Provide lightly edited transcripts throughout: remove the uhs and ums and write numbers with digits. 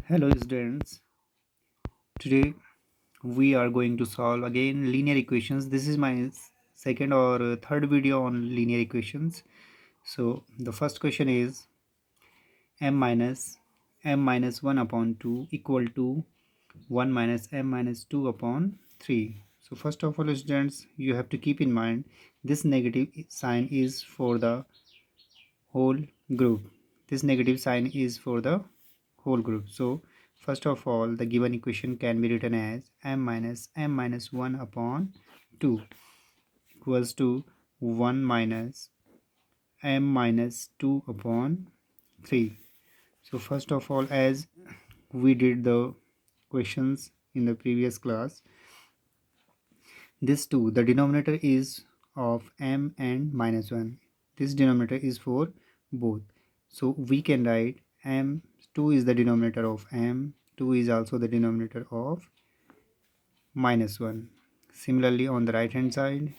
Hello students, today we are going to solve again linear equations. This is my second or third video on linear equations. So the first question is m minus 1 upon 2 equal to 1 minus m minus 2 upon 3. So first of all students, you have to keep in mind this negative sign is for the whole group. This negative sign is for the whole group. So first of all, the given equation can be written as m minus 1 upon 2 equals to 1 minus m minus 2 upon 3. So first of all, as we did the questions in the previous class, this 2, the denominator is of m and minus 1. This denominator is for both. So we can write m2 is the denominator of m, 2 is also the denominator of minus 1. Similarly, on the right hand side,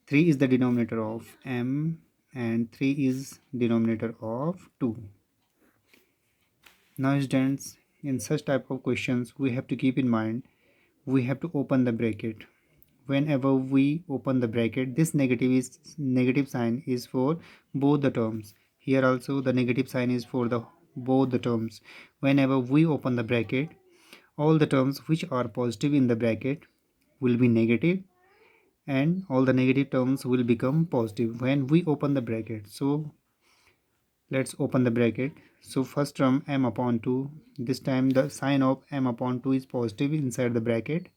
3 is the denominator of m and 3 is denominator of 2. Now students, in such type of questions, we have to keep in mind we have to open the bracket. Whenever we open the bracket, this negative sign is for both the terms. Here also the negative sign is for the both the terms. Whenever we open the bracket, all the terms which are positive in the bracket will be negative and all the negative terms will become positive when we open the bracket. So let's open the bracket. So first term m upon 2, this time the sign of m upon 2 is positive inside the bracket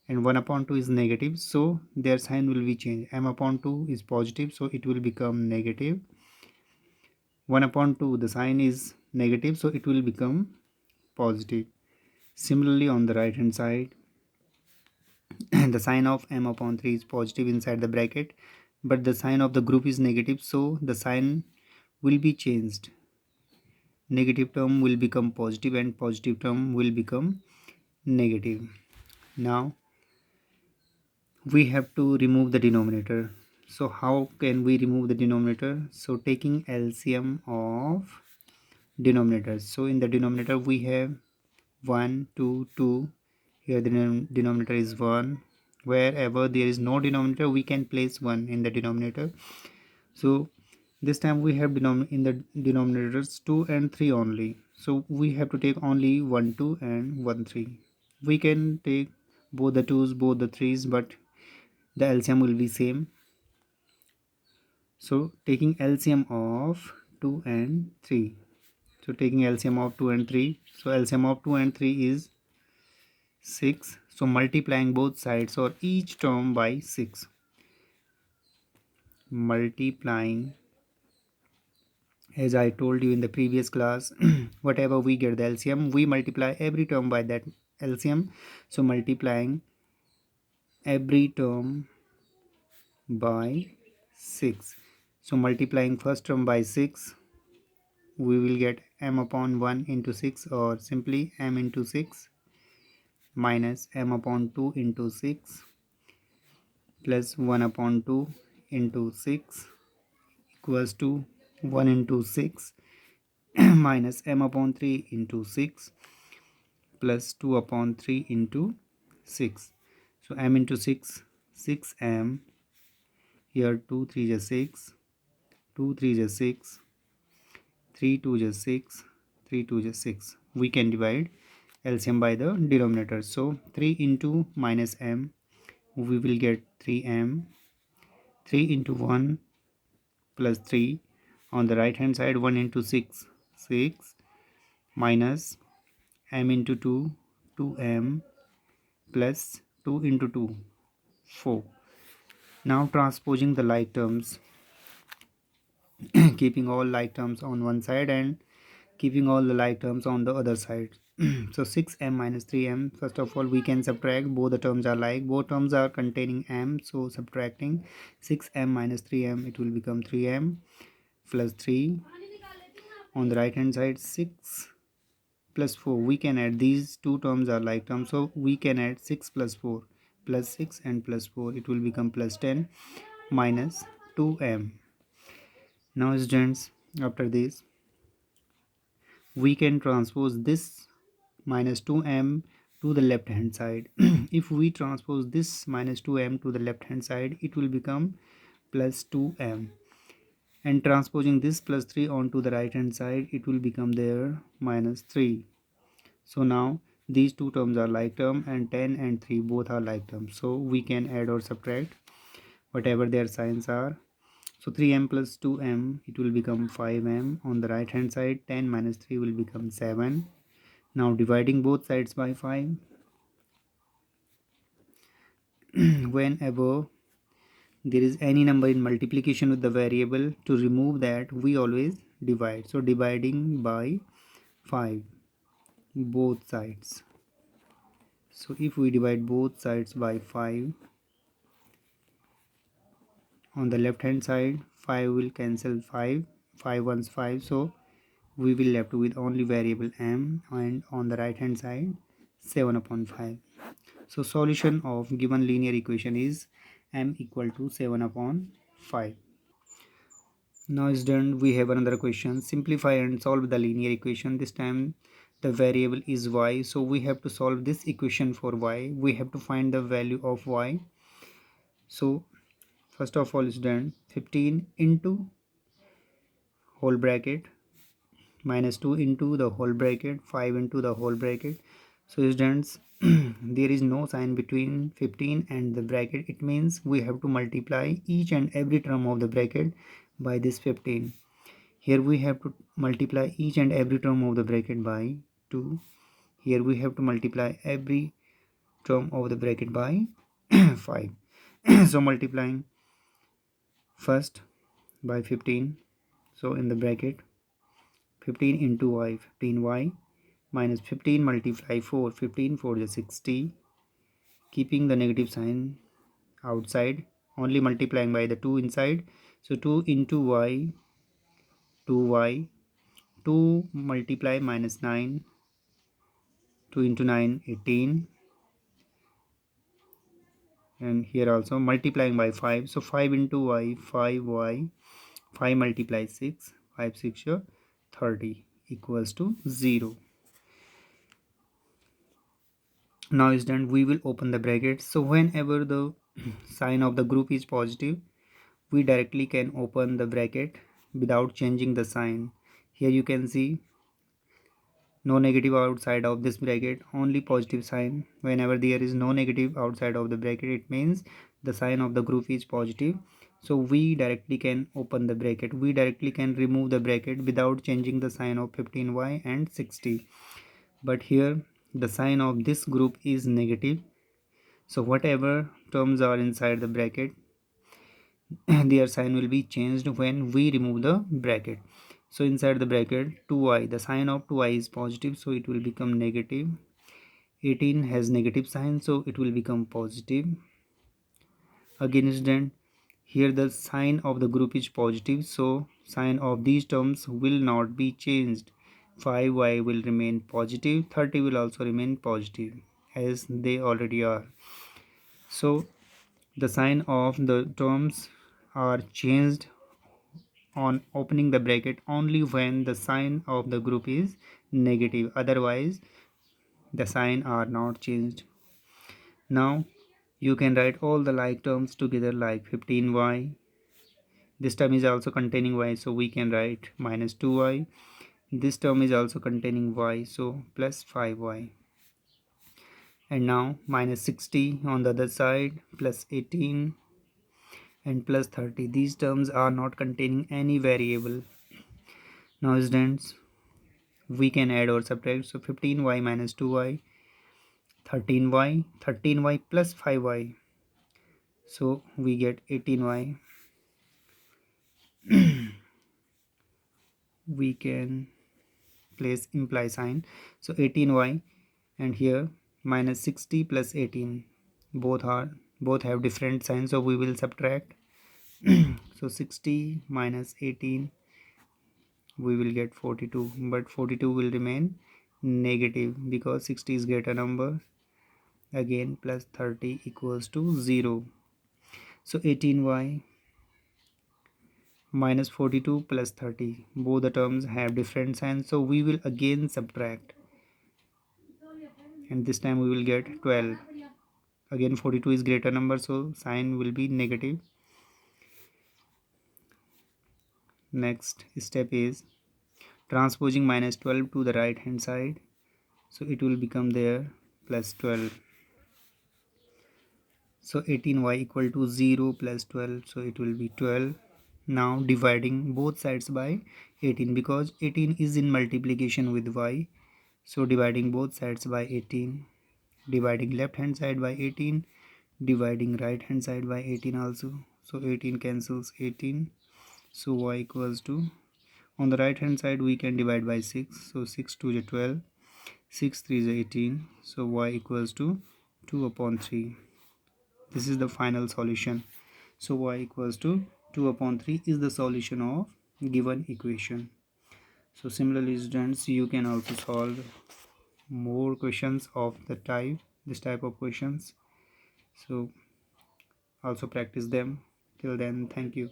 and 1 upon 2 is negative, so their sign will be changed. M upon 2 is positive, so it will become negative. 1 upon 2, the sign is negative, so it will become positive. Similarly, on the right hand side, the sign of m upon 3 is positive inside the bracket, but the sign of the group is negative, so the sign will be changed. Negative term will become positive and positive term will become negative. Now we have to remove the denominator. So how can we remove the denominator? So taking LCM of denominators. So in the denominator we have 1 2 2. Here the denominator is 1. Wherever there is no denominator, we can place 1 in the denominator. So this time we have in the denominators 2 and 3 only. So we have to take only 1 2 and 1 3. We can take both the 2's, both the 3's, but the LCM will be same. So taking LCM of 2 and 3. So taking LCM of 2 and 3. So LCM of 2 and 3 is 6. So multiplying both sides or each term by 6. Multiplying, as I told you in the previous class, whatever we get the LCM, we multiply every term by that LCM. So multiplying every term by 6. So multiplying first term by 6, we will get m upon 1 into 6, or simply m into 6 minus m upon 2 into 6 plus 1 upon 2 into 6 equals to 1 into 6 minus m upon 3 into 6 plus 2 upon 3 into 6. So m into 6, 6m. Here 2 3 is 6, 2 3 is 6, 3 2 is 6, 3 2 is 6. We can divide LCM by the denominator. So 3 into minus m, we will get 3m. 3 into 1 plus 3. On the right hand side, 1 into 6, 6 minus m into 2, 2m plus 2 into 2, 4. Now transposing the like terms, keeping all like terms on one side and keeping all the like terms on the other side. So 6m minus 3m, first of all we can subtract, both the terms are like, both terms are containing m, so subtracting 6m minus 3m, it will become 3m plus 3. On the right hand side, 6 plus 4, we can add, these two terms are like terms, so we can add 6 plus 4 plus 6 and plus 4, it will become plus 10 minus 2m. Now students, after this we can transpose this minus 2m to the left hand side. If we transpose this minus 2m to the left hand side, it will become plus 2m, and transposing this plus 3 onto the right hand side, it will become there minus 3. So now these two terms are like term, and 10 and 3 both are like terms, so we can add or subtract whatever their signs are. So 3m plus 2m, it will become 5m on the right hand side. 10 minus 3 will become 7. Now dividing both sides by 5. Whenever there is any number in multiplication with the variable, to remove that we always divide. So dividing by 5 both sides. So if we divide both sides by 5, on the left hand side 5 will cancel 5, 5 ones 5, so we will left with only variable m, and on the right hand side 7 upon 5. So solution of given linear equation is m equal to 7 upon 5. Now it's done. We have another question. Simplify and solve the linear equation. This time the variable is y, so we have to solve this equation for y. We have to find the value of y. So first of all is done. 15 into whole bracket minus 2 into the whole bracket, 5 into the whole bracket. So students, there is no sign between 15 and the bracket. It means we have to multiply each and every term of the bracket by this 15. Here we have to multiply each and every term of the bracket by 2. Here we have to multiply every term of the bracket by 5. So multiplying first by 15. So in the bracket 15 into y, 15y minus 15 multiply 4, 15 4 is 60, keeping the negative sign outside, only multiplying by the 2 inside. So 2 into y, 2y, 2 multiply minus 9, 2 into 9 18, and here also multiplying by 5. So 5 into y, 5y, 5 multiply 6, 5 6 30 equals to 0. Now is done. We will open the bracket. So whenever the sign of the group is positive, we directly can open the bracket without changing the sign. Here you can see no negative outside of this bracket, only positive sign. Whenever there is no negative outside of the bracket, it means the sign of the group is positive. So we directly can open the bracket. We directly can remove the bracket without changing the sign of 15y and 60. But here the sign of this group is negative. So whatever terms are inside the bracket, their sign will be changed when we remove the bracket. So inside the bracket 2y, the sign of 2y is positive, so it will become negative. 18 has negative sign, so it will become positive. Again is done. Here the sign of the group is positive, so sign of these terms will not be changed. 5y will remain positive, 30 will also remain positive as they already are. So the sign of the terms are changed on opening the bracket only when the sign of the group is negative, otherwise the sign are not changed. Now you can write all the like terms together, like 15y, this term is also containing y, so we can write minus 2y. This term is also containing y, so plus 5y. And now minus 60 on the other side, plus 18 and plus 30. These terms are not containing any variable. Now students, we can add or subtract. So 15y minus 2y, 13y, 13y plus 5y, so we get 18y. We can place imply sign, so 18y, and here minus 60 plus 18, both have different signs, so we will subtract. So 60 minus 18, we will get 42, but 42 will remain negative because 60 is greater number. Again plus 30 equals to 0. So 18y minus 42 plus 30, both the terms have different signs, so we will again subtract, and this time we will get 12. Again 42 is greater number, so sign will be negative. Next step is transposing minus 12 to the right hand side, so it will become there plus 12. So 18y equal to 0 plus 12, so it will be 12. Now dividing both sides by 18, because 18 is in multiplication with y, so dividing both sides by 18, dividing left hand side by 18, dividing right hand side by 18 also, so 18 cancels 18, so y equals to, on the right hand side we can divide by 6, so 6 2 is 12, 6 3 is 18, so y equals to 2 upon 3. This is the final solution. So y equals to 2 upon 3 is the solution of given equation. So similarly students, you can also solve more questions of this type of questions, so also practice them. Till then, thank you.